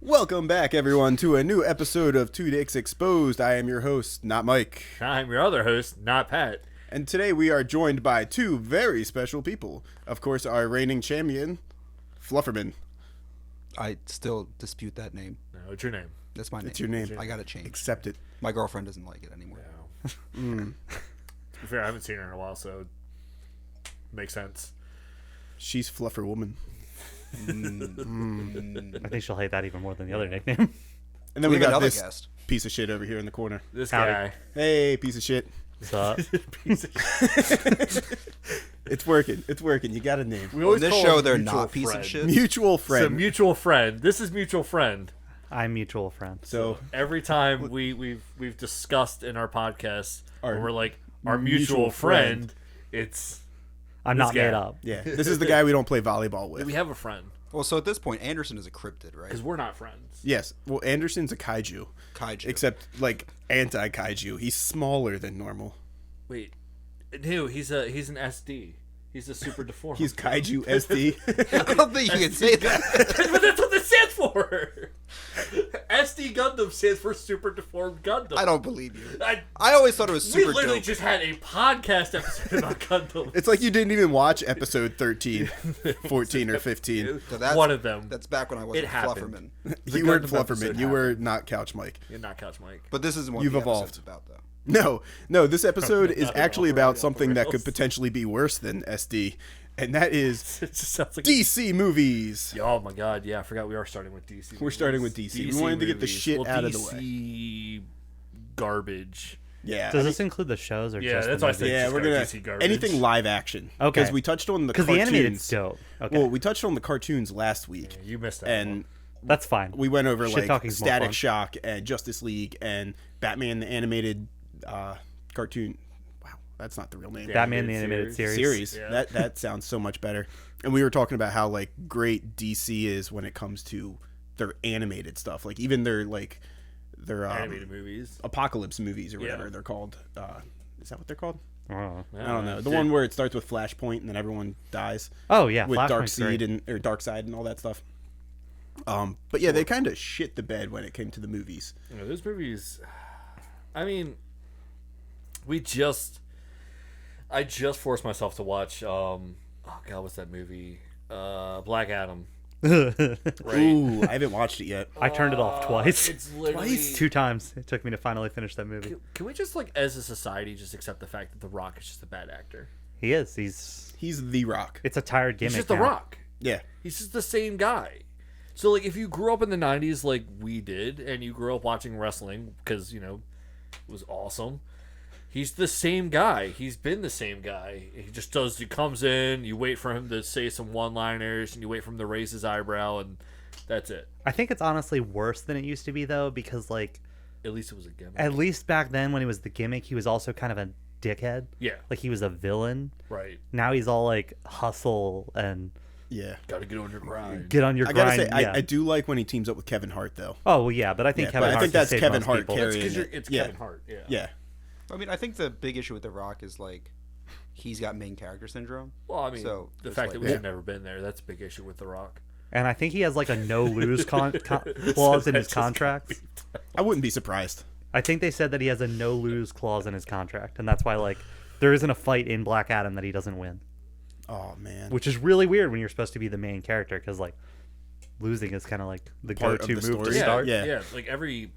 Welcome back, everyone, to a new episode of Two Dicks Exposed. I am your host, not Mike. I'm your other host, not Pat. And today we are joined by two very special people. Of course, our reigning champion, Flufferman. I still dispute that name. No, it's your name. That's my name. It's your name. I gotta change. Accept it. My girlfriend doesn't like it anymore. No. To be fair, I haven't seen her in a while, so makes sense. She's Fluffer Woman. I think she'll hate that even more than the other nickname. And then we have got another this guest. piece of shit over here in the corner. This Howdy. guy. Hey, piece of shit. What's up? Piece of It's working. It's working. You got a name. We On always this call show, him they're mutual not piece friend. of shit. Mutual So friend. mutual friend. This is mutual friend. I'm mutual friends. So, Every time we've discussed in our podcast, Our when we're like our mutual mutual friend. friend, it's I'm this not guy. made up. yeah, this is the guy we don't play volleyball we with. have a friend Well, so at this point, Anderson is a cryptid, right? because we're not friends. Yes. Well, Anderson's a kaiju. Kaiju. Except, like, anti-kaiju. He's smaller than normal. Wait, no, he's an SD. He's a super deformed. He's kaiju SD. I don't think you can say that. But that's what this stands for. SD Gundam stands for Super Deformed Gundam. I don't believe you. I I always thought it was we super literally dope. just had a podcast episode about Gundam. It's like you didn't even watch episode 13, 14, or 15. So that's, one of them. That's back when I was It a happened. Flufferman. You weren't Gundam episode Flufferman. You were not Couch Mike. You're not Couch Mike. But this isn't what You've the evolved. episode's about, though. No. This episode is Not actually at all. about something that could potentially be worse than SD, and that is It just sounds like DC movies. Oh my god, yeah, I forgot we are starting with DC. We're starting with DC. We wanted to get the shit out of the way. DC garbage. Yeah. Does this include the shows or Yeah, just that's the why I movies? said yeah, just we're go gonna DC garbage. anything live action. Okay. Because we touched on the Because the cartoons. animated's dope. Okay. Well, we touched on the cartoons last week, You missed that and one. That's fine. we went over Shit like talking's more Static fun. Shock and Justice League and Batman the animated cartoon. Wow, that's not the real name. Batman the animated animated series. series. Yeah. That sounds so much better. And we were talking about how like great DC is when it comes to their animated stuff. Like even their Animated movies. apocalypse movies or Yeah. whatever they're called. Is that what they're called? Oh. I don't know. The one where it starts with Flashpoint and then everyone dies Oh, yeah. with Flashpoint's great. Darkseid and all that stuff. But yeah, they kind of shit the bed when it came to the movies. You know, those movies. I mean, I just forced myself to watch. Oh God, what's that movie? Black Adam. Right. Ooh, I haven't watched it yet. I turned it off twice. It's literally. 2 times. It took me to finally finish that movie. Can we just as a society just accept the fact that The Rock is just a bad actor? He is. He's The Rock. It's a tired gimmick. He's just The now. Rock. Yeah. He's just the same guy. So like, if you grew up in the '90s like we did, and you grew up watching wrestling because it was awesome. He's the same guy. He's been the same guy. He comes in, you wait for him to say some one-liners, and you wait for him to raise his eyebrow, and that's it. I think it's honestly worse than it used to be, though, because, like, At least it was a gimmick. at least back then when he was the gimmick, he was also kind of a dickhead. Yeah, Like, he was a villain. right. Now he's all, like, hustle and Yeah. Gotta get on your grind. get on your I grind. gotta say, yeah. I do like when he teams up with Kevin Hart, though. Oh, well, yeah, but I think Yeah, Kevin but I Hart think just that's saved Kevin most Hart people. carrying Because it. it's Yeah. Kevin Hart. Yeah. Yeah. I mean, I think the big issue with The Rock is, like, he's got main character syndrome. Well, I mean, So, the it's fact like- that we've Yeah. never been there, that's a big issue with The Rock. And I think he has, like, a no-lose clause in his that's just contract. I wouldn't be surprised. I think they said that he has a no-lose clause in his contract, and that's why, like, there isn't a fight in Black Adam that he doesn't win. Oh, man. Which is really weird when you're supposed to be the main character, because, like, losing is kind of like the Part of go-to the move to story. start. Yeah. Like every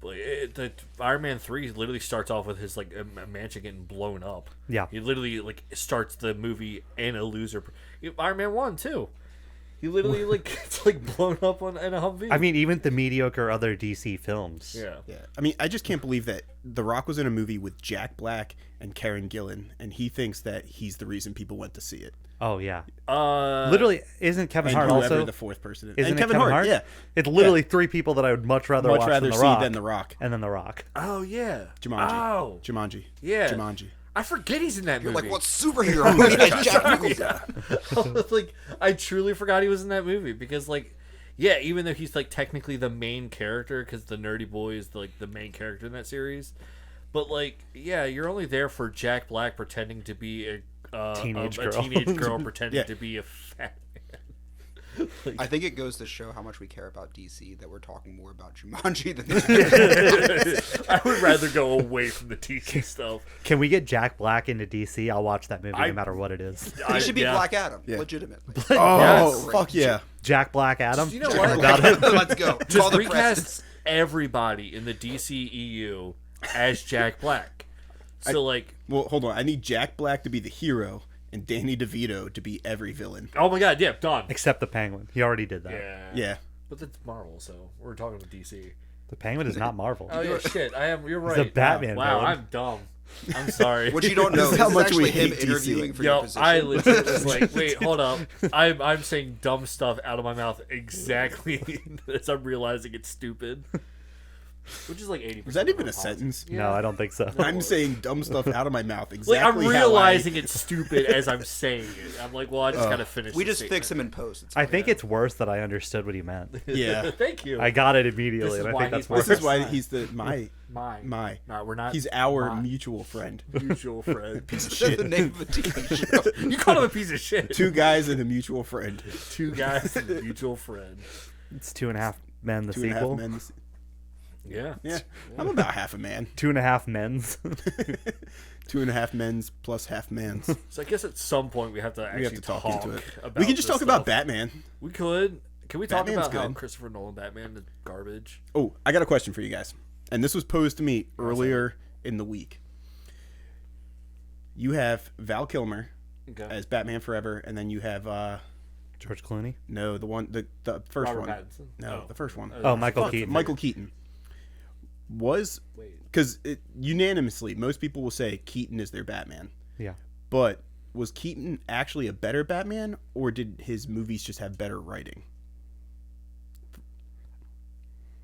the Iron Man 3 literally starts off with his a mansion getting blown up. Yeah. He literally starts the movie in a loser. Iron Man 1 too. He literally it's blown up in a Humvee. I mean, even the mediocre other DC films. yeah. Yeah. I mean, I just can't believe that The Rock was in a movie with Jack Black and Karen Gillan, and he thinks that he's the reason people went to see it. Oh yeah. Uh, Literally, isn't Kevin And Hart whoever also? the fourth person is. Isn't and it Kevin Hart, yeah. It's literally 3 people that I would much rather Much watch rather than the see Rock, than The Rock. and then The Rock. Oh yeah. Jumanji. Oh Jumanji. yeah. Jumanji. I forget he's in that You're movie. like, what superhero movie has Jack Nicholson? I truly forgot he was in that movie because yeah, even though he's technically the main character because the nerdy boy is the main character in that series, but yeah, you're only there for Jack Black pretending to be a Teenage a girl. teenage girl pretending Yeah. to be a fat man. I think it goes to show how much we care about DC that we're talking more about Jumanji than this. I would rather go away from the DC stuff. Can we get Jack Black into DC? I'll watch that movie no matter what it is. He should be yeah. Black Adam, Yeah. legitimately. Oh, Yes. fuck yeah. Jack Black Adam. You know what? Let's go. Call Just the recast press. everybody in the DCEU as Jack Black. So Well, hold on. I need Jack Black to be the hero and Danny DeVito to be every villain. oh my god, yeah, done. Except the Penguin. He already did that. Yeah. Yeah. But that's Marvel, so we're talking about DC. The Penguin is not Marvel. Oh yeah, shit. You're right. a Batman Wow, villain. I'm dumb. I'm sorry. What you don't know This is is how this much actually we him hate DC. interviewing for your Yo, position. I legit was like, wait, hold up. I'm saying dumb stuff out of my mouth exactly as I'm realizing it's stupid. Which is like 80%. Is that even a of the sentence? No, I don't think so. I'm saying dumb stuff out of my mouth. Exactly. Like, I'm how realizing it's stupid as I'm saying it. I'm like, well, I just gotta finish. we the just fix him in post. It's I fine. think it's worse that I understood what he meant. Yeah. Thank you. I got it immediately, This is and I why think that's he's my worse. This is why Mine. he's the my. No, we're not. He's our my mutual friend. mutual friend. Piece of That's shit. the name of the TV show. You called him a piece of shit. Two guys and a mutual friend. Two guys and a mutual friend. It's 2.5 Men, the Two and a half sequel. men. Yeah. Yeah. I'm about half a man. 2.5 Men's. 2.5 men's plus half mans. So I guess at some point we have to actually We have to talk into it. about We can just this talk about stuff. Batman. We could. Can we talk Batman's about how good. Christopher Nolan Batman is garbage? Oh, I got a question for you guys. And this was posed to me earlier in the week. You have Val Kilmer Okay. as Batman Forever, and then you have George Clooney. no, the first Robert one. Pattinson. No, the first one. Oh, Michael Fuck, Keaton. Michael Keaton. Was Wait. because unanimously most people will say Keaton is their Batman. Yeah. But was Keaton actually a better Batman, or did his movies just have better writing?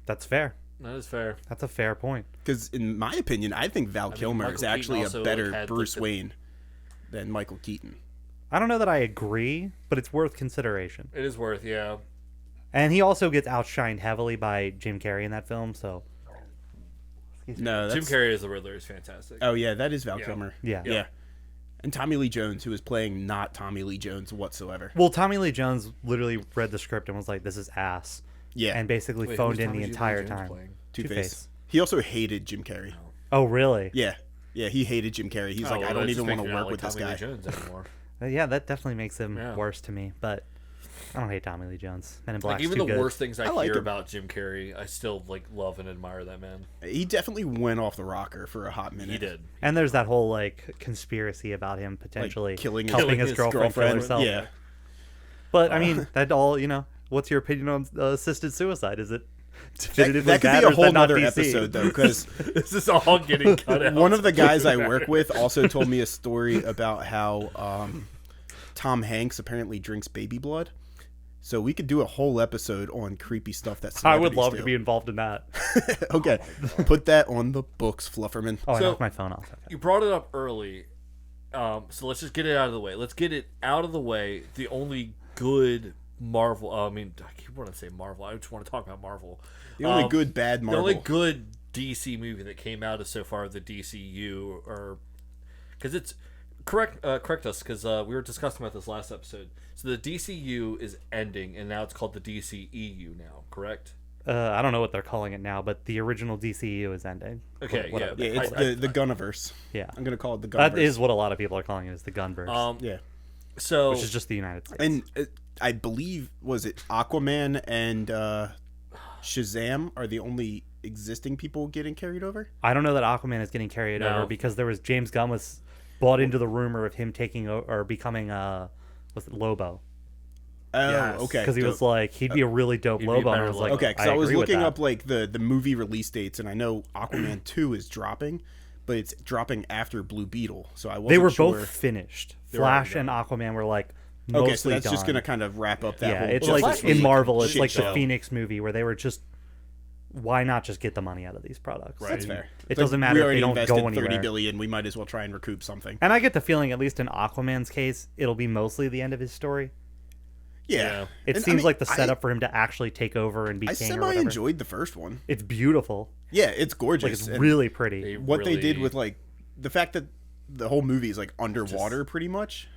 That's fair. That is fair. That's a fair point. Because in my opinion, I think Val Kilmer Michael is Keaton actually a also, better like, had, Bruce like, the- Wayne than Michael Keaton. I don't know that I agree, but it's worth consideration. It is worth, yeah. And he also gets outshined heavily by Jim Carrey in that film, so No, Jim that's, Carrey as the Riddler is fantastic. Oh yeah, that is Val Yeah. Kilmer. yeah. Yeah. And Tommy Lee Jones, who is playing not Tommy Lee Jones whatsoever. Well, Tommy Lee Jones literally read the script and was like, "This is ass," Yeah, and basically Wait, phoned who's in Tommy the Lee entire Jones time. playing? Two-Face. Two-Face. He also hated Jim Carrey. Oh, really? Yeah, he hated Jim Carrey. He's Oh, like, well, I don't that even just want to makes me work not with like this Tommy guy. Lee Jones anymore. Yeah, that definitely makes him Yeah. worse to me. But I don't hate Tommy Lee Jones. Men in Like Black's even too the good. worst things I like hear him. about Jim Carrey, I still like love and admire that man. He definitely went off the rocker for a hot minute. He did. And there's that whole like conspiracy about him potentially killing helping his his girlfriend kill herself. Yeah, But I mean, that all what's your opinion on assisted suicide? Is it definitively that could bad be or a is that whole not nother DC? episode though, because This is all getting cut out. one of the guys I work with also told me a story about how Tom Hanks apparently drinks baby blood. So we could do a whole episode on creepy stuff that I would celebrities love do. to be involved in that. Okay, put that on the books, Flufferman. Oh, I So- knocked my phone off. Okay. You brought it up early, so let's just get it out of the way. Let's get it out of the way. The only good Marvel. I mean, I keep wanting to say Marvel. I just want to talk about Marvel. The only good bad The Marvel. only good DC movie that came out of so far the DCU, or because it's correct us because we were discussing about this last episode. So the DCU is ending, and now it's called the DCEU now. Correct? I don't know what they're calling it now, but the original DCU is ending. Okay, Whatever. Yeah, it's the Gunn-iverse. Yeah. I'm gonna call it the Gunn-iverse. That is what a lot of people are calling it, is the Gunverse, Yeah, So which is just the United States. and I believe was it Aquaman and Shazam are the only existing people getting carried over. I don't know that Aquaman is getting carried No. over because there was James Gunn was bought into the rumor of him taking or becoming was it Lobo, Oh, Yes. okay. because he was dope. like he'd be a really dope He'd be a Lobo. And I better was like, Lobo. Okay, because I was agree with looking that. up like the movie release dates, and I know Aquaman 2 is dropping, but it's dropping after Blue Beetle, so I wasn't They were sure. both finished. They were Flash already and Aquaman were like mostly Okay, so that's just done. gonna kind of wrap up that Yeah, whole. it's Well, like Flash in was a Marvel, it's shit like show. the Phoenix movie where they were just, why not just get the money out of these products? Right. That's fair. It Like, doesn't matter we if already they don't invested go anywhere. $30 billion. We might as well try and recoup something. And I get the feeling, at least in Aquaman's case, it'll be mostly the end of his story. Yeah, Yeah. It And, I seems mean, like the setup for him to actually take over and be I king or semi whatever. enjoyed the first one. It's beautiful. Yeah, it's Like gorgeous. it's and really pretty. what they did really- with like the fact that the whole movie is like underwater, pretty much.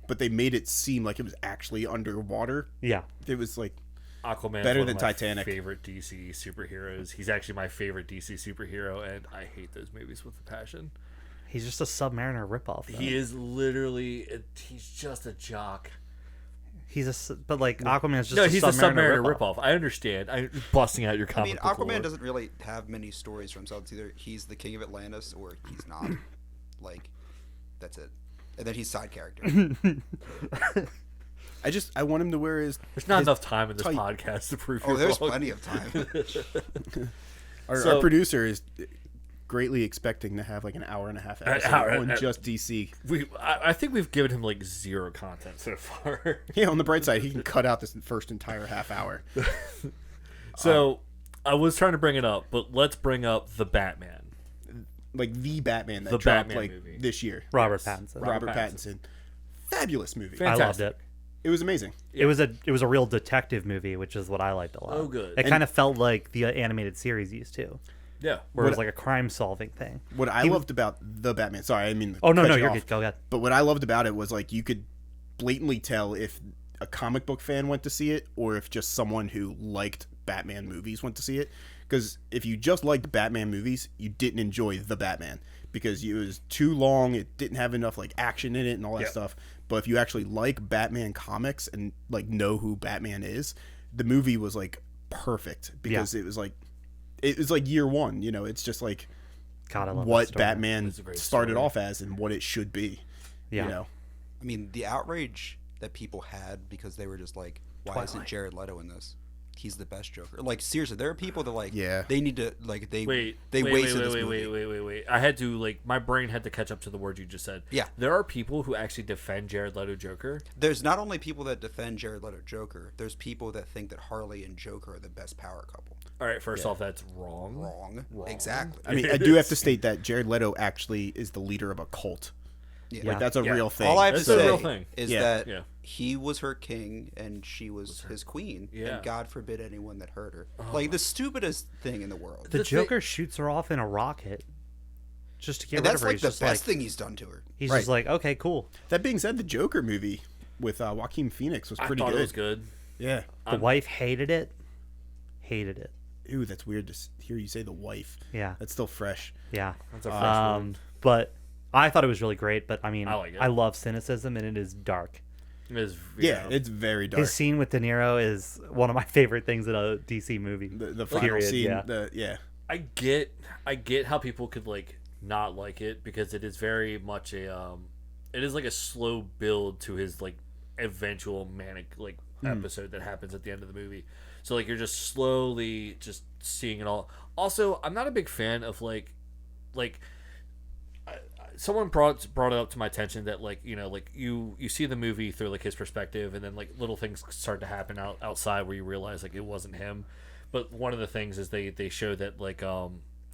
but they made it seem like it was actually underwater. Yeah. It was like Aquaman better one than of my Titanic. favorite DC superheroes. He's actually my favorite DC superhero, and I hate those movies with a passion. He's just a Submariner ripoff. Though. He is literally he's just a jock. But like Aquaman's just No, a he's a Submariner Submariner ripoff. ripoff. I understand. I'm busting out your I comic mean, book Aquaman lore. doesn't really have many stories for himself. It's either he's the king of Atlantis or he's not. Like, that's it. And then he's side character. I want him to wear his. There's not his enough time in this tight- podcast to prove Oh, you're there's wrong. plenty of time. Our producer is greatly expecting to have like an hour and a half episode on just DC. I think we've given him like 0 content so far. Yeah, on the bright side, he can cut out this first entire half hour. So I was trying to bring it up, but let's bring up the Batman. Like the Batman that The dropped Batman like movie. this year. Robert Yes. Pattinson. Robert Pattinson. Fabulous movie. Fantastic. I loved it. It was amazing. It was a real detective movie, which is what I liked a lot. Oh, good. It kind of felt like the animated series used to, Yeah. where it was like a crime solving thing. What I loved about the Batman. Sorry, I mean. Oh no, cut no, you you're off. good. Go ahead. But what I loved about it was like you could blatantly tell if a comic book fan went to see it or if just someone who liked Batman movies went to see it. Because if you just liked Batman movies, you didn't enjoy the Batman because it was too long. It didn't have enough like action in it and all that stuff. But if you actually like Batman comics and like know who Batman is, the movie was like perfect because it was like year one. You know, it's just like God, I love that what story. Batman It's a great started story. off as and what it should be. Yeah. You know. I mean, the outrage that people had because they were just like, why isn't Jared Leto in this? He's the best Joker. Like, seriously, there are people that like, they need to, like, they wasted this movie. Wait. I had to, like, my brain had to catch up to the word you just said. Yeah. There are people who actually defend Jared Leto Joker. There's not only people that defend Jared Leto Joker, there's people that think that Harley and Joker are the best power couple. All right, first off, that's wrong. Wrong. Exactly. I mean, I do have to state that Jared Leto actually is the leader of a cult. Yeah. Like that's a real thing. All I have to It's a say real thing. is Yeah. that Yeah. he was her king and she was his queen, Yeah. and God forbid anyone that hurt her. Like the stupidest thing in the world. The The Joker shoots her off in a rocket just to get And rid that's of her. like He's the just best like thing he's done to her. he's Right. just like, okay, cool. That being said, the Joker movie with Joaquin Phoenix was I pretty thought good. it was good. Yeah. The wife hated it. Hated it. Ooh, that's weird to hear you say the wife. Yeah. That's still fresh. Yeah. That's a fresh word. But I thought it was really great. But I mean, I like it. I love cynicism, and it is dark. It is, Yeah, it's very dark. His scene with De Niro is one of my favorite things in a DC movie. The final Period, scene. yeah. I get how people could like not like it because it is very much a it is like a slow build to his like eventual manic like episode that happens at the end of the movie. So like you're just slowly just seeing it all. Also, I'm not a big fan of like someone brought it up to my attention that like like you see the movie through like his perspective and then like little things start to happen outside where you realize like it wasn't him. But one of the things is they show that like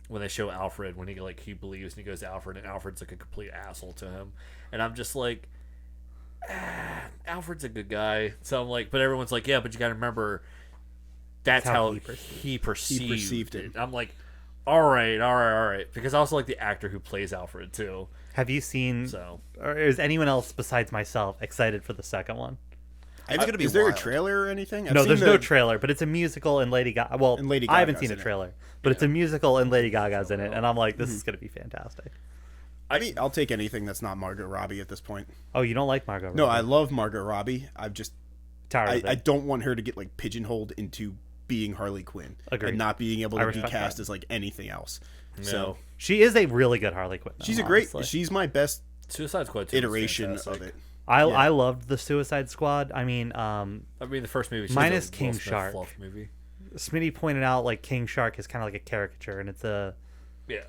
when they show Alfred when he believes and he goes to Alfred and Alfred's like a complete asshole to him, and I'm just like Alfred's a good guy. So I'm like, but everyone's like, yeah, but you got to remember that's how he perceived it. I'm like, all right, because I also like the actor who plays Alfred too. Have you seen? So Or is anyone else besides myself excited for the second one? It's gonna be Is there wild. a trailer or anything? I've No, seen there's no trailer, but it's a musical and Lady Gaga. Well, And Lady I haven't Gaga's seen a in it. trailer, but it's a musical and Lady Gaga's in it, and I'm like, this is gonna be fantastic. I mean, I'll take anything that's not Margot Robbie at this point. Oh, you don't like Margot Robbie? No, I love Margot Robbie. I'm just tired of it. I don't want her to get like pigeonholed into being Harley Quinn Agreed. and not being able I to be respect cast that. as like anything else. So She is a really good Harley Quinn. Though, she's a great. honestly. She's my best Suicide Squad 2 was iteration fantastic. of it. I loved the Suicide Squad. I mean, I mean, the first movie. Minus was a King Will Smith Shark. fluff movie. Smitty pointed out like King Shark is kind of like a caricature, and it's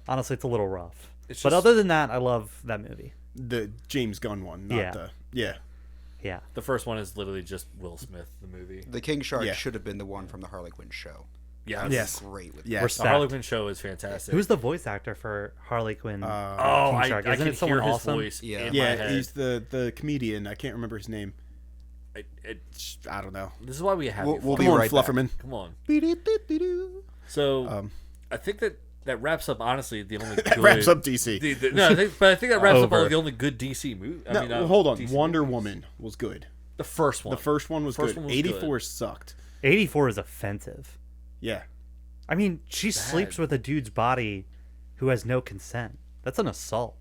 honestly it's a little rough. It's But just- other than that, I love that movie. The James Gunn one, not Yeah. the Yeah, The first one is literally just Will Smith, the movie. The King Shark Yeah. should have been the one from the Harley Quinn show. Yeah, That's Yes. great with yeah. The Respect. Harley Quinn show is fantastic. who's the voice actor for Harley Quinn? Oh, King Shark? I Isn't can it someone hear his awesome? voice Yeah. in my Yeah, head. he's the comedian. I can't remember his name. It- I don't know. this is why we have We'll you. be Come on, right back. Flufferman. Come on. Beep-de-beep-de-doo. So I think that that wraps up, honestly, the only That wraps up DC. But I think that wraps up all the only good DC movie. Hold on. DC Wonder movies. Woman was good. The first one. The first one was good. One was 84 good. sucked. 84 is offensive. Yeah. I mean, she sleeps with a dude's body who has no consent. That's an assault.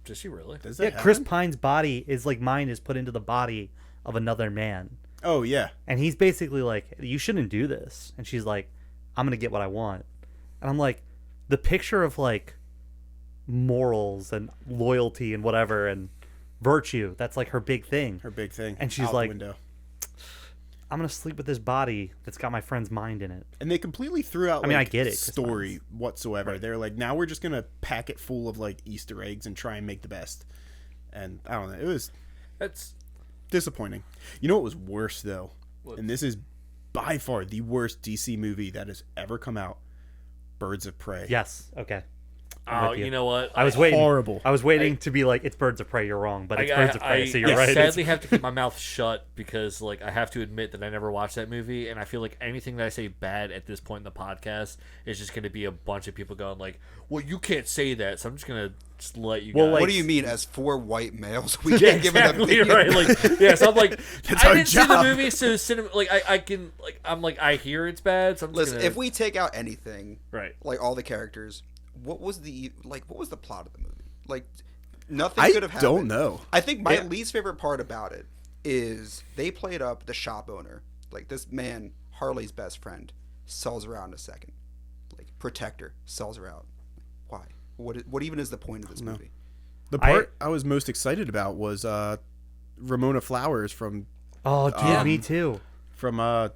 Does she really? Does that Chris happen? Pine's body is like mind is put into the body of another man. Oh, yeah. And he's basically like, you shouldn't do this. And she's like, I'm going to get what I want. And I'm like, the picture of like morals and loyalty and whatever and virtue, that's like her big thing. Her big thing. And she's out like, the window. I'm going to sleep with this body that's got my friend's mind in it. And they completely threw out, I get it, story whatsoever. Right. They're like, now we're just going to pack it full of, like, Easter eggs and try and make the best. And, I don't know, that's disappointing. You know what was worse, though? What? And this is by far the worst DC movie that has ever come out. Birds of Prey. Yes, okay. Oh, you know what? I was waiting. Horrible. I was waiting to be like, it's Birds of Prey. You're wrong, but it's Birds of Prey, so you're right. I sadly have to keep my mouth shut because, like, I have to admit that I never watched that movie, and I feel like anything that I say bad at this point in the podcast is just going to be a bunch of people going like, "Well, you can't say that," so I'm just going to just let you. Well, guys. what do you mean? As 4 white males, we can't give an opinion. Right? Like, yeah. So I'm like, That's I our didn't job. see the movie, so I can like, I'm like, I hear it's bad, so I'm just Listen, gonna... if we take out anything, right, like all the characters. What was the plot of the movie? Like, nothing could have happened. I don't know. I think my least favorite part about it is they played up the shop owner. Like, this man, Harley's best friend, sells her out in a second. Like, protector, sells her out. Why? What even is the point of this movie? The part I was most excited about was Ramona Flowers from... Oh, dude, me too. From...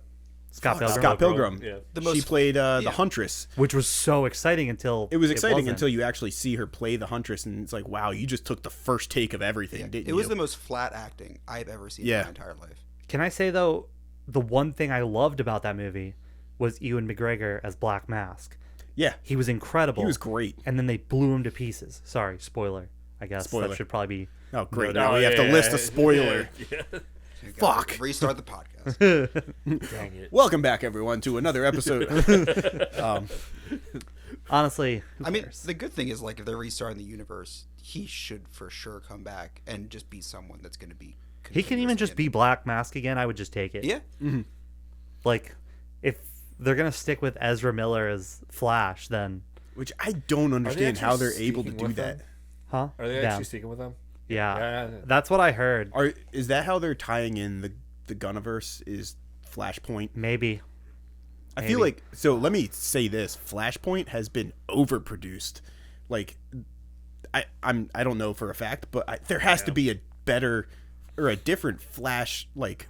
Scott Pilgrim. Scott Pilgrim. Yeah. She played the Huntress. Which was so exciting until... It was exciting wasn't. until you actually see her play the Huntress, and it's like, wow, you just took the first take of everything, didn't you? It was the most flat acting I've ever seen in my entire life. Can I say, though, the one thing I loved about that movie was Ewan McGregor as Black Mask. Yeah. He was incredible. He was great. And then they blew him to pieces. Sorry, spoiler. I guess that should probably be... Oh, great. Now we have to list a spoiler. Yeah. Fuck. Restart the podcast. Dang it. Welcome back, everyone, to another episode. Honestly, I mean, the good thing is, like, if they're restarting the universe, he should for sure come back and just be someone that's going to be... He can even just be Black Mask again. I would just take it. Yeah. Mm-hmm. Like, if they're going to stick with Ezra Miller as Flash, then... Which I don't understand how they're able to do that. Huh? Are they actually sticking with them? Yeah. That's what I heard. Is that how they're tying in the Gunn-iverse is Flashpoint? Maybe. I feel like, so let me say this, Flashpoint has been overproduced. Like, I don't know for a fact, but there has to be a better or a different Flash, like,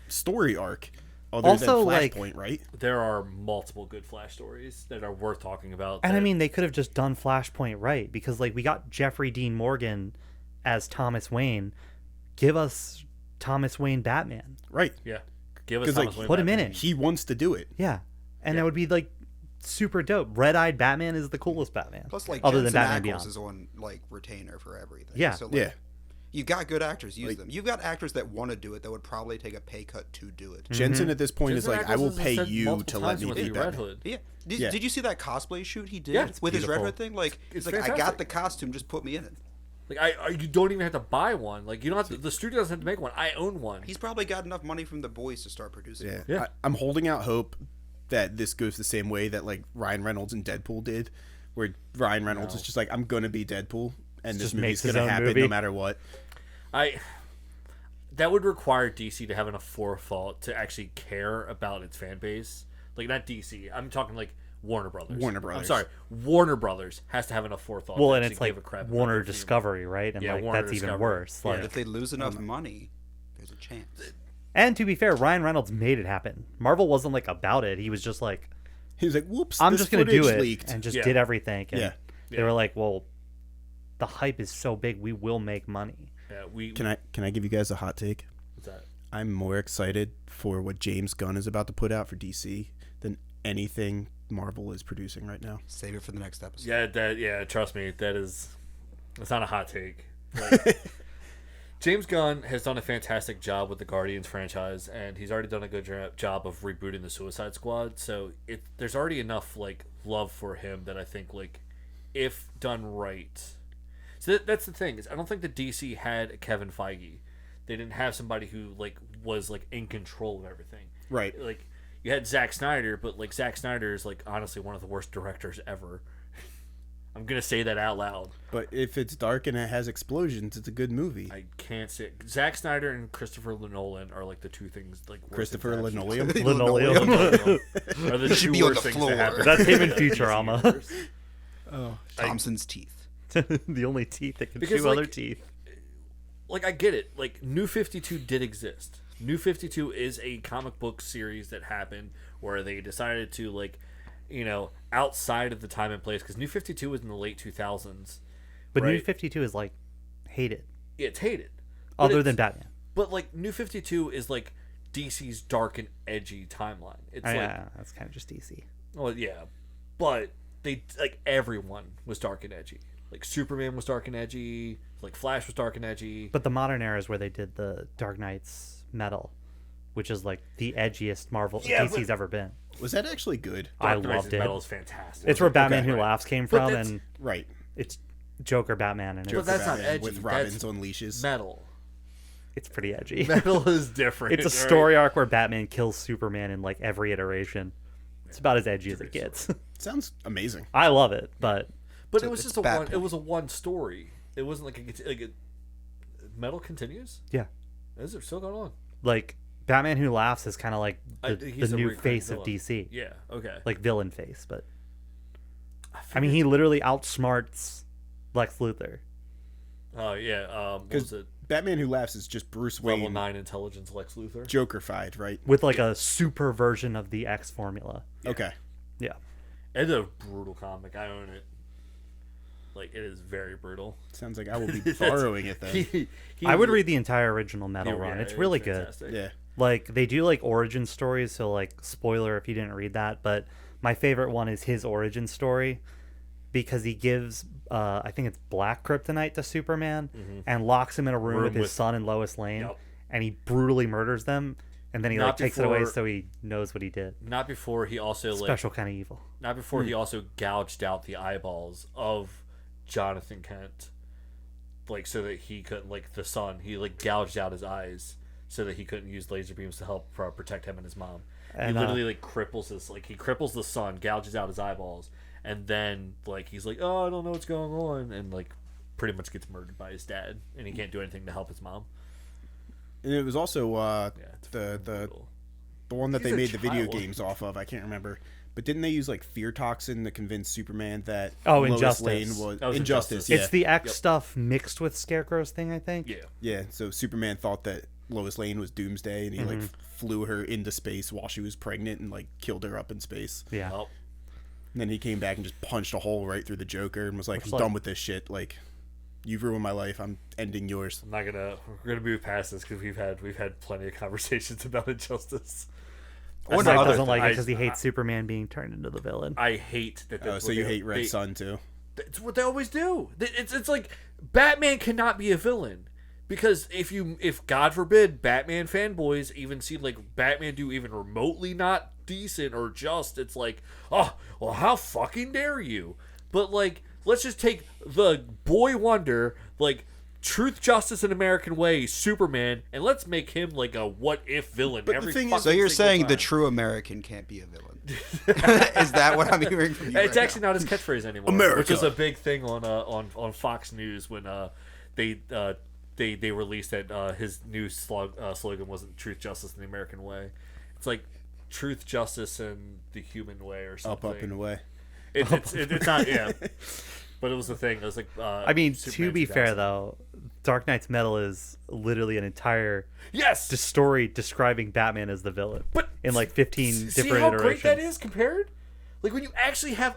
story arc other also, than Flashpoint, right? There are multiple good Flash stories that are worth talking about. And I mean, they could have just done Flashpoint right, because, like, we got Jeffrey Dean Morgan as Thomas Wayne. Give us Thomas Wayne Batman. Right. Yeah. Give us Thomas Wayne put him in Batman. it. He wants to do it. Yeah. And that would be, like, super dope. Red-eyed Batman is the coolest Batman. Plus, like, other Jensen than Batman Ackles Beyond. is on, like, retainer for everything. Yeah. So, like, yeah. You've got good actors, use them. You've got actors that want to do it that would probably take a pay cut to do it. Jensen at this point is Jensen like, I will Ackles has pay said you multiple to let times me he wants be to be Red Batman. Hood. Yeah. Yeah. Did you see that cosplay shoot he did Yeah, it's with his Red beautiful. Hood thing? Like, It's he's like, I got fantastic. the costume, just put me in it. Like, you don't even have to buy one. Like, you don't have to, the studio doesn't have to make one. I own one. He's probably got enough money from the boys to start producing Yeah. one. Yeah. I'm holding out hope that this goes the same way that, like, Ryan Reynolds and Deadpool did, where Ryan Reynolds is just like, I'm going to be Deadpool, and this Just movie's makes his going to own happen movie. no matter what. That would require DC to have enough forethought to actually care about its fan base. Like, not DC. I'm talking, like, Warner Brothers. Warner Brothers. I'm sorry. Warner Brothers has to have enough forethought. Well, to and actually it's like give a crap about Warner their team. Discovery, right? And Yeah, like Warner that's even Discovery. worse. Yeah. Like, But if they lose enough money, there's a chance. and to be fair, Ryan Reynolds made it happen. Marvel wasn't like about it. He was just like, He was like, whoops, I'm this just going to do footage it, leaked. and just Yeah. did everything. And Yeah. they were like, well, the hype is so big, we will make money. Yeah, Can I give you guys a hot take? what's that? I'm more excited for what James Gunn is about to put out for DC than anything Marvel is producing right now. Save it for the next episode. Yeah, trust me, that's not a hot take. Like, James Gunn has done a fantastic job with the Guardians franchise, and he's already done a good job of rebooting the Suicide Squad. So there's already enough like love for him that I think like if done right. So that's the thing is I don't think the DC had Kevin Feige. They didn't have somebody who like was like in control of everything. Right. Like you had Zack Snyder, but like Zack Snyder is like honestly one of the worst directors ever. I'm gonna say that out loud. But if it's dark and it has explosions, it's a good movie. I can't say Zack Snyder and Christopher Nolan are like the two things like worst Christopher things that Linoleum. Linoleum. are the should two be on worst the things floor. that happen. That's him in Futurama. Oh, Thompson's teeth. The only teeth that can Because, chew like, other teeth. Like I get it. Like New 52 did exist. New 52 is a comic book series that happened where they decided to like, you know, outside of the time and place because New 52 was in the late 2000s. But New right? 52 is like hated, It's hated. But other it's- than Batman. But like New 52 is like DC's dark and edgy timeline. It's like Yeah, that's kind of just DC. well, yeah, but they like everyone was dark and edgy. Like Superman was dark and edgy. Like Flash was dark and edgy. But the modern era is where they did the Dark Knight's Metal, which is like the edgiest Marvel Yeah, DC's but- ever been. was that actually good? I Dark Knight's loved it. Metal is fantastic. It's where Batman Okay, Who right. Laughs came But from, that's- and Right. it's Joker Batman, and But it's, that's not Batman edgy. with That's Robins on leashes. metal. it's pretty edgy. Metal is different. It's a right? story arc where Batman kills Superman in like every iteration. It's about as edgy as it gets. Sounds amazing. I love it, but But So it was it's just a bad one. It point. was a one story. It wasn't like a Metal continues. yeah, Is it still going on? like Batman Who Laughs is kind of like the He's a new recurring face of villain. DC, Yeah. Okay. like villain face. But I mean, he literally outsmarts Lex Luthor. Oh yeah. What was Because it? Batman Who Laughs is just Bruce Level Wayne 9 intelligence Lex Luthor. Joker-fied, right? With like a super version of the X formula. Okay. Yeah. It's a brutal comic. I own it. Like it is very brutal. Sounds like I will be borrowing it then. He I would read the entire original Metal yeah, run. It's yeah, really good. fantastic. Yeah. Like they do like origin stories, so like spoiler if you didn't read that, but my favorite one is his origin story because he gives I think it's black kryptonite to Superman and locks him in a room with his with- son and Lois Lane, Yep. and he brutally murders them, and then he Not like takes it away before- so he knows what he did. Not before he also like Special kind of evil. not before he also gouged out the eyeballs of Jonathan Kent, like so that he couldn't like the son. He like gouged out his eyes so that he couldn't use laser beams to help protect him and his mom. And, he literally like cripples his like he cripples the son, gouges out his eyeballs, and then like he's like, oh, I don't know what's going on, and like pretty much gets murdered by his dad, and he can't do anything to help his mom. And it was also Yeah, it's the brutal. the one that He's they a made the video child. games off of. I can't remember. But didn't they use like fear toxin to convince Superman that Oh, Lois Injustice. Lane was That was Injustice? Injustice. Yeah. It's the X Yep. stuff mixed with Scarecrow's thing, I think. Yeah. Yeah, so Superman thought that Lois Lane was Doomsday, and he like flew her into space while she was pregnant and like killed her up in space. Yeah. Well, And then he came back and just punched a hole right through the Joker and was like, Which, "I'm like- done with this shit. Like, you've ruined my life. I'm ending yours." I'm not gonna. We're gonna move past this because we've had plenty of conversations about Injustice. Or Mike other doesn't like it I- because he hates Superman being turned into the villain. I hate that. Oh, that's so what you they- hate Red they- Sun too? It's what they always do. It's like Batman cannot be a villain because if God forbid Batman fanboys even see like Batman do even remotely not decent or just, it's like, oh well, how fucking dare you? But like, let's just take the boy wonder like. Truth, Justice, and American Way, Superman, and let's make him like a what if villain. But the every thing is- fucking So you're single saying the time. true American can't be a villain? Is that what I'm hearing from you? It's right actually not his catchphrase anymore. America. Which is a big thing on Fox News when they released that his new slogan wasn't "Truth, Justice, and the American Way." It's like "Truth, Justice, and the Human Way" or something. Up and away. It's not, yeah. But it was the thing. It was like. I mean, to Superman be 2000. fair though, Dark Knight's Metal is literally an entire yes. story describing Batman as the villain. But in like 15 see different how iterations. great that is compared. Like when you actually have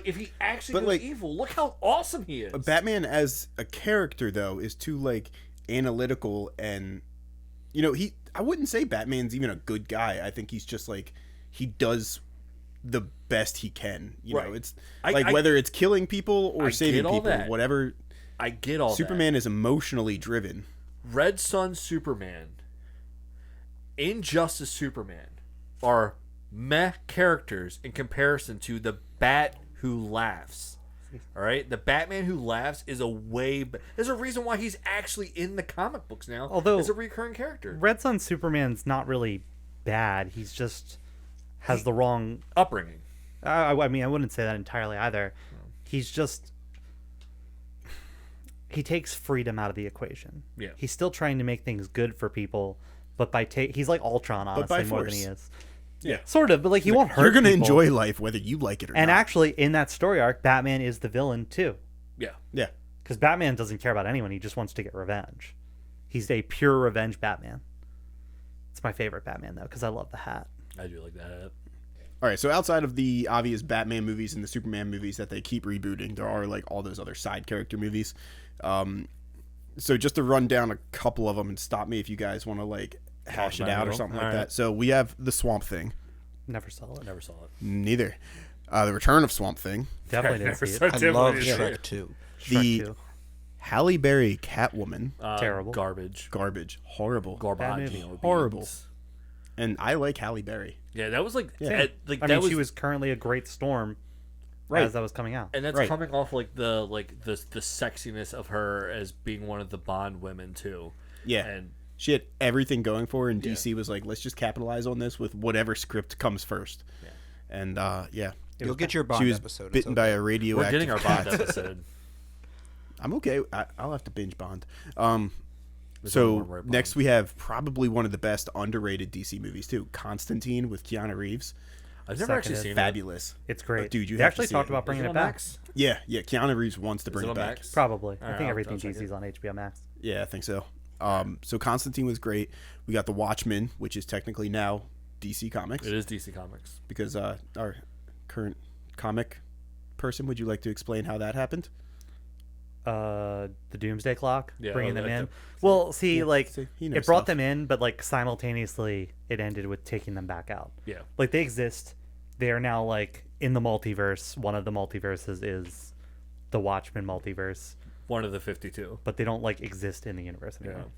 if he actually But, goes like, evil, look how awesome he is. Batman as a character though is too like analytical, and you know, I wouldn't say Batman's even a good guy. I think he's just like he does the best he can. You know, Right. it's I- like I- whether it's killing people or I saving get all people, that. whatever. I get all Superman is emotionally driven. that. Red Sun Superman, Injustice Superman are meh characters in comparison to the Bat Who Laughs. All right, the Batman Who Laughs is there's a reason why he's actually in the comic books now. Although as a recurring character, Red Sun Superman's not really bad. He's just has the wrong upbringing. I mean, I wouldn't say that entirely either. He's just he takes freedom out of the equation. Yeah. He's still trying to make things good for people, but he's like Ultron, honestly, more than he is. Yeah. Sort of, but like he won't hurt You're gonna people. enjoy life whether you like it or And not. actually, in that story arc, Batman is the villain too. Yeah. Yeah. Because Batman doesn't care about anyone. He just wants to get revenge. He's a pure revenge Batman. It's my favorite Batman, though, because I love the hat. I do like that. All right, so outside of the obvious Batman movies and the Superman movies that they keep rebooting, there are like all those other side character movies. So just to run down a couple of them and stop me if you guys want to like hash it out or something like that. So we have the Swamp Thing. Never saw it. Never saw it. Neither. The Return of Swamp Thing. Definitely didn't Never see saw it. it. I love Definitely Shrek did. 2. The Shrek 2. Halle Berry Catwoman. Terrible. Garbage. Horrible. Garbage. movie. Horrible. And I like Halle Berry. Yeah, that was like, Yeah. like I that mean, she was currently a great storm Right. as that was coming out. and that's Right. coming off like the sexiness of her as being one of the Bond women too. Yeah. And She had everything going for her, and DC was like, let's just capitalize on this with whatever script comes first. Yeah. And yeah, You'll get your Bond she was episode. It's bitten okay. by a we're radioactive getting our Bond cat. episode. I'm okay. I'll have to binge Bond. There's So one more right next Bond. we have probably one of the best underrated DC movies too, Constantine with Keanu Reeves. I've never Second actually is seen Fabulous. It's great. Oh, dude, you they have to actually see talked it. about it. bringing Is it on back. Max? Yeah, Keanu Reeves wants to Is bring it it on back. Max? Probably. All I right, think I'll everything check it. DC's on HBO Max. Yeah, I think so. So Constantine was great. We got The Watchmen, which is technically now DC Comics It is DC Comics. because our current comic person, would you like to explain how that happened? The Doomsday Clock, Yeah, bringing I them like in. that. Well, see, like see, he knows it brought stuff. them in, but like simultaneously, it ended with taking them back out. Yeah. Like they exist. They are now like in the multiverse. One of the multiverses is the Watchmen multiverse, One of the 52. but they don't like exist in the universe anymore. Yeah.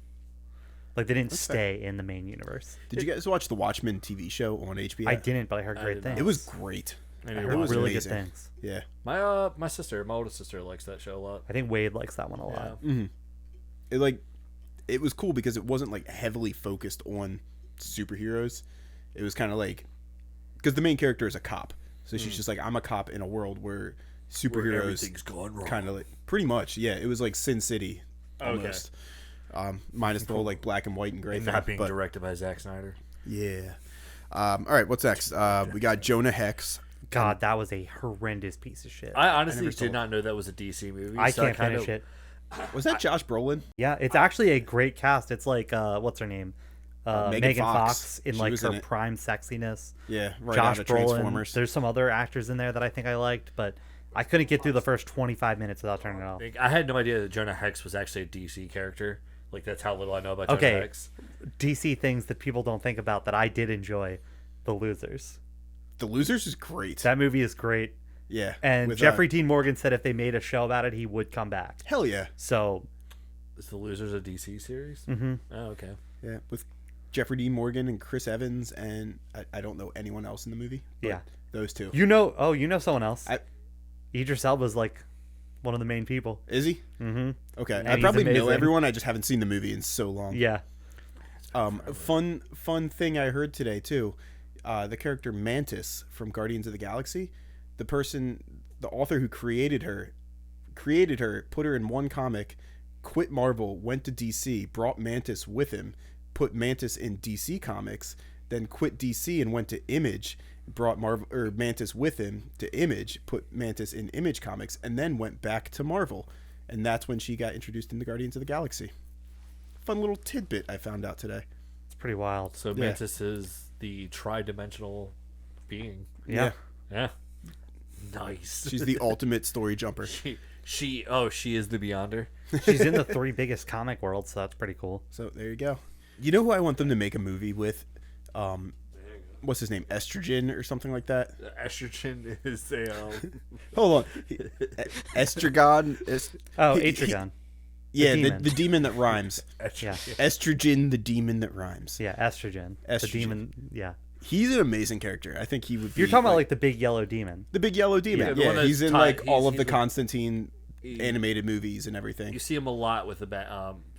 Like they didn't stay in the main universe. Did you guys watch the Watchmen TV show on HBO? I didn't, but I heard I great did not. things. It was great. I I need to heard watch really it. good amazing. things. Yeah. My oldest sister likes that show a lot. I think Wade likes that one a lot. Yeah. It was cool because it wasn't like heavily focused on superheroes. It was kind of like because the main character is a cop, so she's just like, I'm a cop in a world where superheroes everything's gone wrong. kind of like pretty much, yeah. It was like Sin City almost, minus the whole like black and white and gray And thing. not being but directed by Zack Snyder. yeah. All right, what's next? We got Jonah Hex. God, that was a horrendous piece of shit. I honestly never saw did it. not know that was a DC movie. I so can't kind finish it. Was that Josh Brolin? Yeah, it's actually a great cast. It's like what's her name? Megan Fox in She like was her in it. prime sexiness. Yeah, right Josh out of Brolin. Transformers. There's some other actors in there that I think I liked, but I couldn't get through the first 25 minutes without turning it off. I had no idea that Jonah Hex was actually a DC character. Like that's how little I know about Jonah Okay. Hex. DC things that people don't think about that I did enjoy. The Losers. The Losers is great. That movie is great. Yeah, And with, Jeffrey Dean Morgan said if they made a show about it, he would come back. hell yeah, So, Is The Losers a DC series? mhm. Oh, okay. yeah, with Jeffrey Dean Morgan and Chris Evans, and I don't know anyone else in the movie. But Yeah. those two. you know someone else. Idris Elba's like one of the main people. Is he? Mm-hmm. Okay, And I he's probably know amazing. everyone. I just haven't seen the movie in so long. Yeah. Fun thing I heard today too. The character Mantis from Guardians of the Galaxy, the author who created her, put her in one comic, quit Marvel, went to DC, brought Mantis with him, put Mantis in DC Comics, then quit DC and went to Image, brought Mantis with him to Image, put Mantis in Image Comics, and then went back to Marvel, and that's when she got introduced into Guardians of the Galaxy. Fun little tidbit I found out today. It's pretty wild. So Yeah. Mantis is the tri-dimensional being. Yeah. Yeah. Nice. She's the ultimate story jumper. she is the Beyonder. She's in the 3 biggest comic worlds, so that's pretty cool. So there you go. You know who I want them to make a movie with? What's his name? Estrogen or something like that? Estrogen is a Hold on. Estragon is. Oh, Atragon. Yeah, demon. the demon that rhymes. Yeah. Estrogen, the demon that rhymes. Yeah, estrogen. The Estrogen. demon. Yeah. He's an amazing character. I think he would be. You're talking about like the big yellow demon. the big yellow demon. Yeah, the Yeah, one that's he's in tied- like all of he's the the- Constantine animated movies and everything. You see him a lot with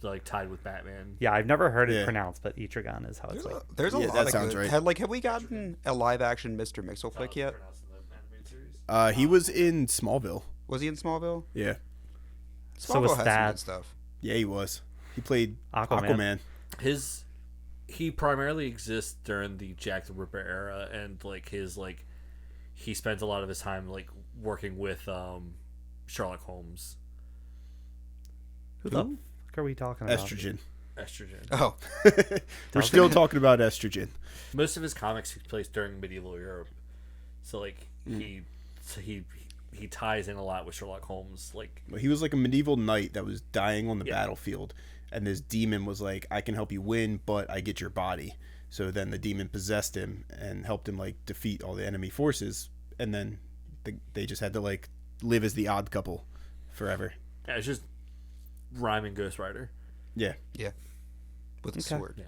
like tied with Batman. Yeah, I've never heard it Yeah. pronounced, but Etrigan is how it's like. There's a Yeah, lot that of sounds good. right. Have we gotten a live action Mr. Mixel flick yet? He was in Smallville. Was he in Smallville? Yeah, So was Smallville has some Thad. good stuff. yeah, he was. He played Aquaman. Aquaman. He primarily exists during the Jack the Ripper era, and like he spends a lot of his time like working with Sherlock Holmes. Who the fuck are we talking about? Estrogen. Estrogen. Oh, We're still talking about estrogen. Most of his comics take place during medieval Europe, so like he ties in a lot with Sherlock Holmes. Like He was like a medieval knight that was dying on the battlefield, and this demon was like, "I can help you win, but I get your body." So then the demon possessed him and helped him like defeat all the enemy forces, and then they just had to like live as the odd couple forever. yeah, it's just rhyming Ghost Rider. Yeah. yeah. With a sword. Yeah.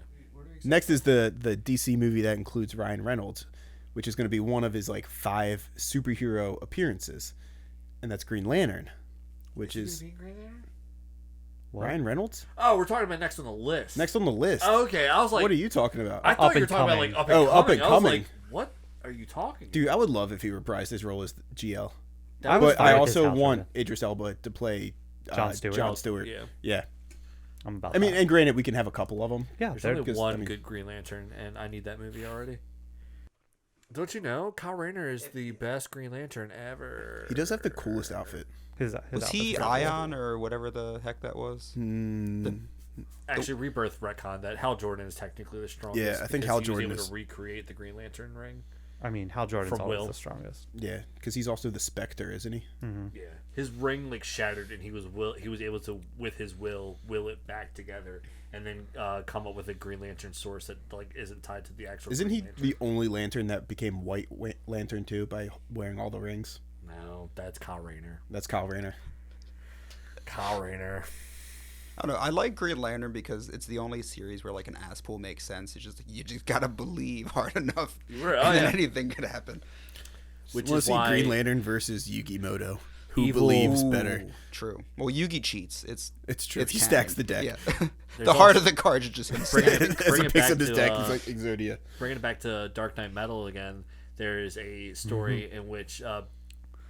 Next is the DC movie that includes Ryan Reynolds, which is going to be one of his like 5 superhero appearances, and that's Green Lantern, which is What? Ryan Reynolds. Oh, we're talking about next on the list. Next on the list. Oh, okay, I was like, What are you talking about? I thought Up you were and talking about coming. like up and Oh, coming. up and I was coming. like, what are you talking? Dude, I would love if he reprised his role as GL. That was But fine I with his also house want movie. Idris Elba to play Jon Stewart. Jon Stewart. Yeah. Yeah. I'm about I mean, that. and granted, we can have a couple of them. Yeah, There's they're only just- one I mean- good Green Lantern, and I need that movie already. Don't you know? Kyle Rayner is the best Green Lantern ever. He does have the coolest outfit. his Was he outfit's Ion or whatever the heck that was? Actually, Rebirth retcon that Hal Jordan is technically the strongest. Yeah, I think because Hal he was Jordan able is- to recreate the Green Lantern ring. I mean, Hal Jordan's From always Will. the strongest. Yeah, because he's also the Spectre, isn't he? Yeah, his ring like shattered, and he was able to with his will it back together, and then come up with a Green Lantern source that like isn't tied to the actual. Isn't Green he Lantern. the only Lantern that became White Lantern too by wearing all the rings? No, that's Kyle Rayner. That's Kyle Rayner. Kyle Rayner. I don't know. I like Green Lantern because it's the only series where like an ass pull makes sense. It's just you just gotta believe hard enough, Right, and then yeah. anything could happen. Which Want is to see why Green Lantern versus Yugi Moto? Who Evil- believes better? Ooh, true. Well, Yugi cheats. It's true. He canon. stacks the deck. Yeah. There's the heart also- of the cards is just him. Bring it- standing. bring As he it picks back up his to, deck, he's like Exodia. bringing it back to Dark Knight Metal again. There is a story in which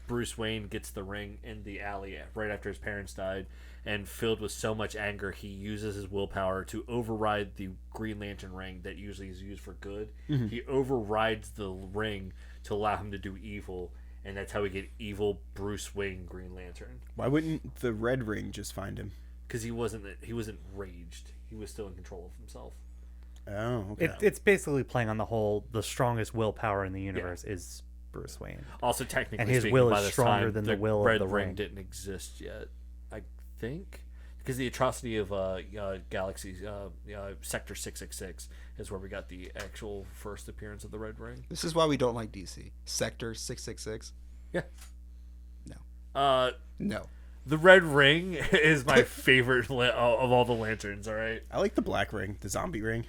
Bruce Wayne gets the ring in the alley right after his parents died, and filled with so much anger, he uses his willpower to override the Green Lantern ring that usually is used for good. He overrides the ring to allow him to do evil, and that's how we get evil Bruce Wayne Green Lantern. Why wouldn't the Red Ring just find him? Because he wasn't raged. He was still in control of himself. Oh, okay. It's basically playing on the whole. The strongest willpower in the universe is Bruce Wayne. Also, technically And his speaking, will by is this stronger time, than the will of Red the Ring ring. didn't exist yet, I think, because the atrocity of Galaxy's Sector 666 is where we got the actual first appearance of the Red Ring. This is why we don't like DC. Sector 666. Yeah. No. No. No. The Red Ring is my favorite of all the lanterns. All right. I like the Black Ring, the Zombie Ring.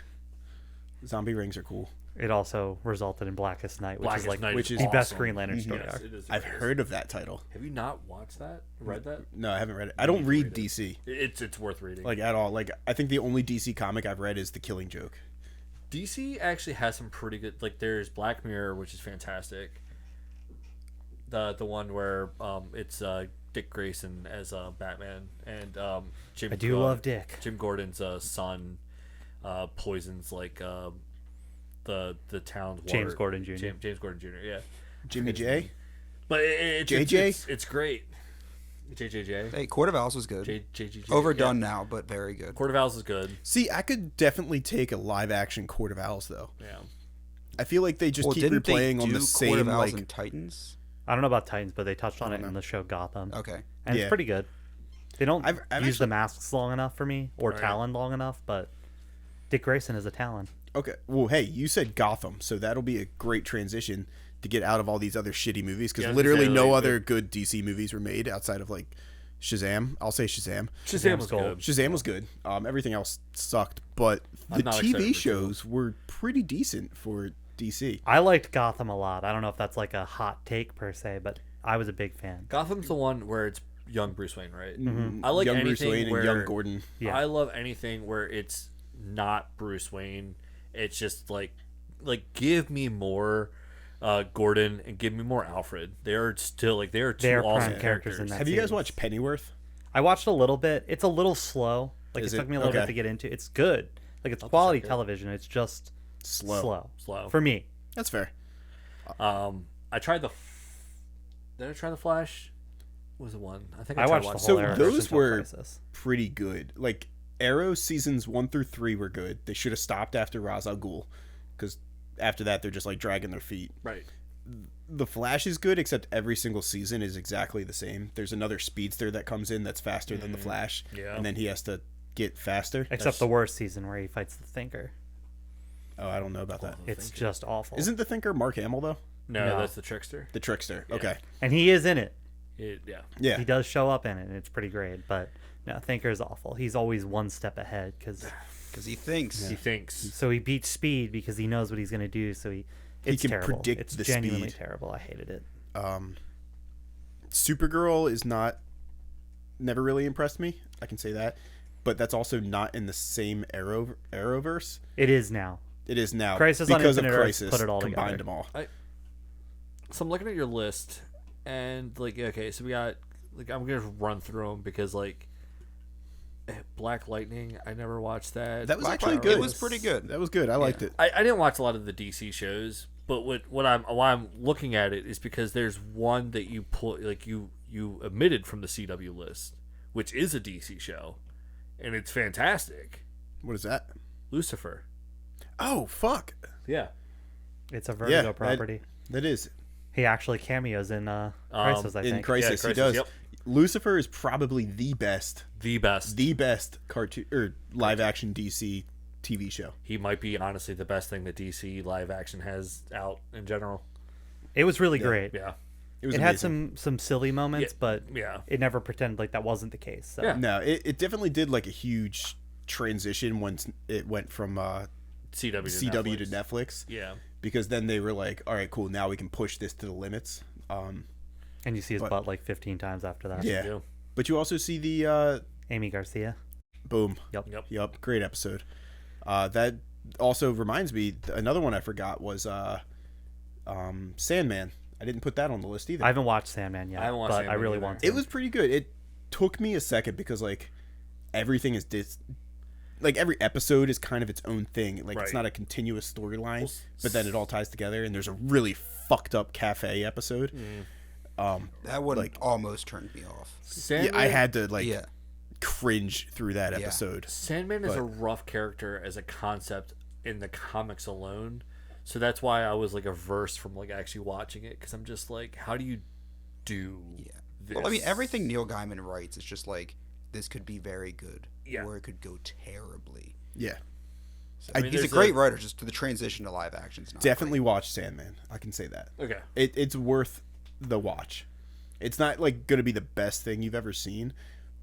Zombie rings are cool. It also resulted in Blackest Night, which is like which is the best awesome. Green Lantern story Yes, arc. it is the I've greatest. heard of that title. Have you not watched that? Read that? No, I haven't read it. I don't read DC It's worth reading. like at all. Like I think the only DC comic I've read is The Killing Joke. DC actually has some pretty good. Like there's Black Mirror, which is fantastic. The one where it's Dick Grayson as Batman, and Jim. I do love Dick. Jim Gordon's son poisons like the town's water. James Gordon Jr. James Gordon Jr. Yeah, Jimmy J. but it's JJ? It's great. JJJ. Hey, Court of Owls was good. JJJ. Overdone now, but very good. Court of Owls is good. See, I could definitely take a live action Court of Owls though. Yeah. I feel like they just Well, keep didn't they replaying on do the Court of same Owls like. and Titans? I don't know about Titans, but they touched on I it don't in know. the show Gotham, Okay. and Yeah. it's pretty good. They don't I've use the actually- masks long enough for me, or Right. Talon long enough, but Dick Grayson is a Talon. Okay, well, hey, you said Gotham, so that'll be a great transition to get out of all these other shitty movies because Yeah, I was literally gonna say, no like, other good DC movies were made outside of like Shazam. I'll say Shazam. Shazam was gold. good. Shazam was good. Everything else sucked, but the I'm not excited TV for shows were pretty decent for DC. I liked Gotham a lot. I don't know if that's like a hot take per se, but I was a big fan. Gotham's the one where it's young Bruce Wayne, right? Mm-hmm. I like young anything Bruce Wayne where and young Gordon. Yeah. I love anything where it's not Bruce Wayne. It's just like give me more Gordon and give me more Alfred. They are still like they are two They are awesome prime characters in that. Have you guys series. watched Pennyworth? I watched a little bit. It's a little slow. Like Is it took it? me a little bit Okay. to get into. It's good. Like it's quality check it. television. It's just Slow. Slow. for me. That's fair. I tried Did I try the Flash? What was the one? I think I I tried watched the watching whole So Arrowverse those until were Crisis. pretty good. Like Arrow seasons 1 through 3 were good. They should have stopped after Ra's al Ghul, because after that they're just like dragging their feet. Right. The Flash is good, except every single season is exactly the same. There's another speedster that comes in that's faster than the Flash, yeah. and then he has to get faster. Except the worst season where he fights the Thinker. Oh, I don't know about that. It's just awful. Isn't the Thinker Mark Hamill though? No, No. that's the Trickster. The Trickster. Okay. And he is in it. Yeah. Yeah. He does show up in it, and it's pretty great. But no, Thinker is awful. He's always one step ahead because Because he thinks. He thinks. so he beats Speed because he knows what he's gonna do. So it's can terrible. predict It's the genuinely speed. terrible. I hated it. Supergirl is never really impressed me. I can say that, but that's also not in the same Arrowverse. It is now. It is now Crisis on because of Infinite Earths Crisis. put it all combined together. them all. So I'm looking at your list, and like, okay, so we got like I'm gonna run through them because like Black Lightning, I never watched that. That was Black actually Lightning, good. it was pretty good. That was good. I liked it. I didn't watch a lot of the DC shows, but why I'm looking at it is because there's one that you pull like you omitted from the CW list, which is a DC show, and it's fantastic. What is that? Lucifer. Oh fuck! Yeah. It's a Vertigo Yeah, property. That is He actually cameos in Crisis, I in think. Crisis. Yeah, He Crisis, does. yep. Lucifer is probably the best The best. cartoon or live action DC TV show. He might be honestly the best thing that DC live action has out in general. It was really great. Yeah. It was It had amazing. some silly moments, Yeah, but yeah. it never pretended like that wasn't the case. So. Yeah. No, it definitely did like a huge transition once it went from CW to Netflix. Yeah. Because then they were like, all right, cool, now we can push this to the limits. And you see his But- butt like 15 times after that. Yeah. do. But you also see the Amy Garcia. boom. Yep. Yep. Great episode. That also reminds me, another one I forgot was Sandman. I didn't put that on the list either. I haven't watched Sandman yet, I haven't watched but I Sandman really either. want to. It was pretty good. It took me a second because like everything is like every episode is kind of its own thing. Like it's Right. not a continuous storyline, but then it all ties together. And there's a really fucked up cafe episode. That one almost turned me off. Sandman, Yeah, I had to like Yeah. cringe through that Yeah. episode. Sandman is a rough character as a concept in the comics alone. So that's why I was like averse from like actually watching it because I'm just like, how do you do this? Well, I mean, everything Neil Gaiman writes is just like, this could be very good, Yeah. or it could go terribly. Yeah, So, I- I mean, he's a there's great writer. Just the transition to live action is not definitely watch Sandman. I can say that. Okay. It's worth the watch. It's not like going to be the best thing you've ever seen,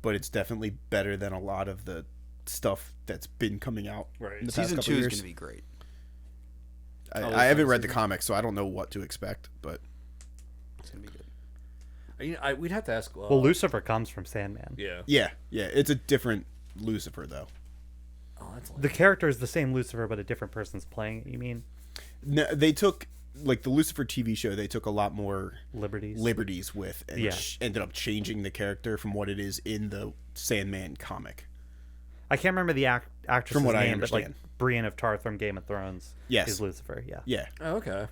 but it's definitely better than a lot of the stuff that's been coming out. Right. In the Season past 2 couple is years. going to be great. I haven't read the comics, so I don't know what to expect. But It's going to be good. We'd have to ask. Well, Lucifer comes from Sandman. Yeah. yeah, it's a different Lucifer though. Oh, that's like, The character is the same Lucifer, but a different person's playing it. You mean No, they took like the Lucifer TV show. They took a lot more liberties? with, and Yeah. ended up changing the character from what it is in the Sandman comic. I can't remember the actress's From what I name, but like understand. Brienne of Tarth from Game of Thrones Yes. is Lucifer. Yeah, Yeah, oh, okay.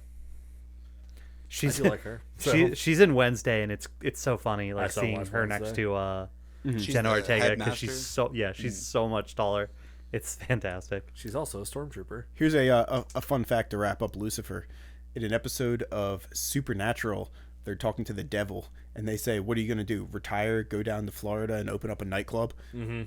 she's I do like her. So. she's in Wednesday, and it's so funny like still seeing watch her next Wednesday. to She's Jenna the Ortega because headmaster. she's so much taller. It's fantastic. She's also a stormtrooper. here's a fun fact to wrap up Lucifer. In an episode of Supernatural, they're talking to the devil, and they say, "What are you going to do? Retire? Go down to Florida and open up a nightclub?" Mm-hmm.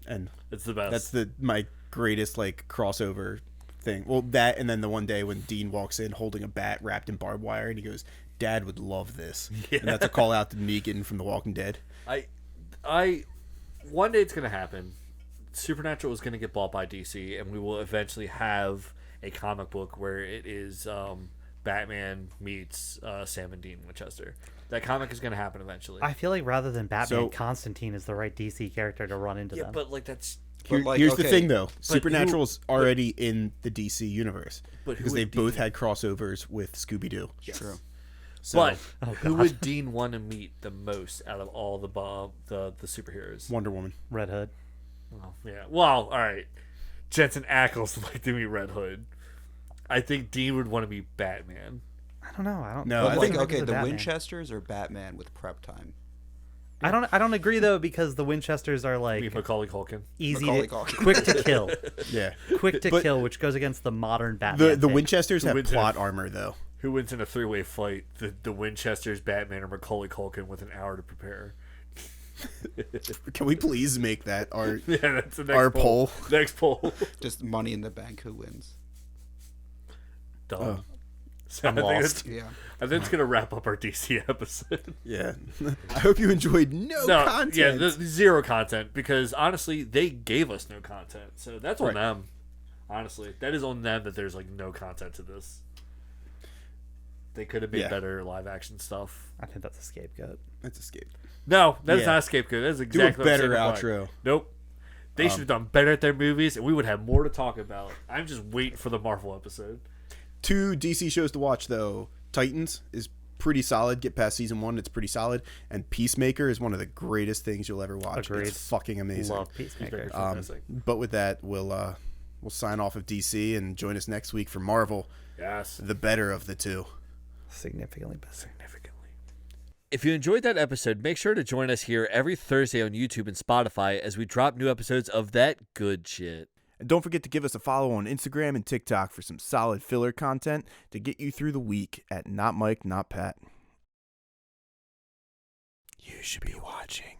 And It's the best. that's my greatest like crossover thing. Well, that and then the one day when Dean walks in holding a bat wrapped in barbed wire, and he goes, "Dad would love this," and that's a call out to Negan from The Walking Dead. One day it's gonna happen. Supernatural is gonna get bought by DC, and we will eventually have a comic book where it is Batman meets Sam and Dean Winchester. That comic is gonna happen eventually. I feel like rather than Batman, So- Constantine is the right DC character to run into yeah, them. but like that's Here's the thing, though. who- Supernatural's already in the DC universe But who because would they've both Dean- had crossovers with Scooby-Doo. yes. True. So, But who God. would Dean want to meet the most out of all the superheroes? Wonder Woman. Red Hood. Well, yeah. Well, all right. Jensen Ackles would like to meet Red Hood. I think Dean would want to meet Batman. I don't know. I don't. No, But I like, think- okay, the Batman. Winchesters or Batman with prep time? I don't agree though because the Winchesters are Meet like Macaulay Culkin. easy Macaulay to, Culkin. quick to kill, Yeah. quick to But- kill, which goes against the modern Batman. The pick. Winchesters have wins in a- plot armor, though. Who wins in a three-way fight? The Winchesters, Batman, or Macaulay Culkin with an hour to prepare? Can we please make that our Yeah, that's the next our poll? Next poll. Just Money in the Bank. Who wins? Done. Oh. So I'm I think lost. it's- Yeah. I think it's gonna wrap up our DC episode. Yeah. I hope you enjoyed content. Yeah, the zero content because honestly, they gave us no content, so that's on Right. them. Honestly, that is on them that there's like no content to this. They could have made Yeah. better live action stuff. I think that's a scapegoat. That's escape. No, that is Yeah. not a scapegoat. That is Do exactly a what I'm better saying before. outro. Nope. They should have done better at their movies, and we would have more to talk about. I'm just waiting for the Marvel episode. 2 DC shows to watch, though. Titans is pretty solid. Get past season 1, it's pretty solid. And Peacemaker is one of the greatest things you'll ever watch. Agreed. It's fucking amazing. Love Peacemaker. Fantastic. But with that, we'll sign off of DC and join us next week for Marvel, Yes. the better of the two. Significantly better. Significantly. If you enjoyed that episode, make sure to join us here every Thursday on YouTube and Spotify as we drop new episodes of that good shit. And don't forget to give us a follow on Instagram and TikTok for some solid filler content to get you through the week at Not Mike, Not Pat. You should be watching.